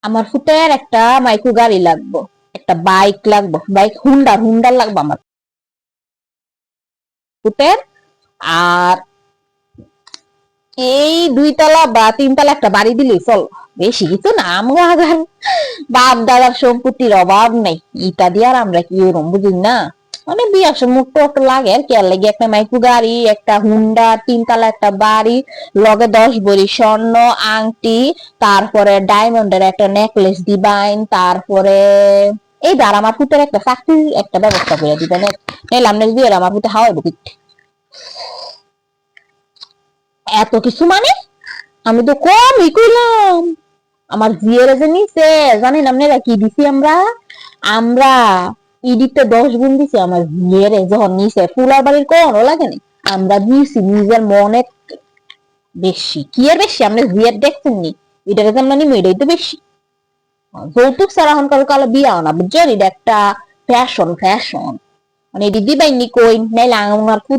আমার ফুটের একটা মাইক্রো গাড়ি লাগবো, একটা বাইক লাগবো, বাইক হুন্ডার লাগবে আমার ফুটের। আর এই 2 তলা বা 3 তলা একটা বাড়ি দিলেই চল, বেশি কিছু না। আমরা বাপ দাদার সম্পত্তির অভাব নেই, ইটা দিয়ে আর আমরা কি ওরম বুঝি না। মানে বিয়ার সময় টোটো লাগে আর কি, আর লাগে একটা মাইক্রো গাড়ি, একটা হুন্ডা, 3 তলা একটা বাড়ি, লগে 10 ভরি স্বর্ণ আংটি, তারপরে ডায়মন্ডের একটা নেকলেস দিবাইন, তারপরে এই দাঁড় আমার পুতের একটা চাকরির একটা ব্যবস্থা করে দিবেন। নাইলে আপনি যদি আমার পুতে হাওয়াইব কি। এত কিছু মানে আমি তো কমই কইলাম। আমার জিয়ের যে নিছে, জানেন আপনারা কি দিছি আমরা? আমরা ইডিতে 10 গুণ দিছি আমার জিয়ের যখন নিছে, ফুলার বাড়ির কোনো লাগেনি। আমরা দিছি নিজের মনে বেশি। কি আর বেশি, আপনি জিয়ের দেখছেন নি? এটাকে যে আমরা নিবো এটাই তো বেশি। যৌতুক ছাড়া এখনকার কালে বিয়া না, বুঝছেন? এটা একটা ফ্যাশন। মানে এটি দিবাই নি কই, নাইলে আমার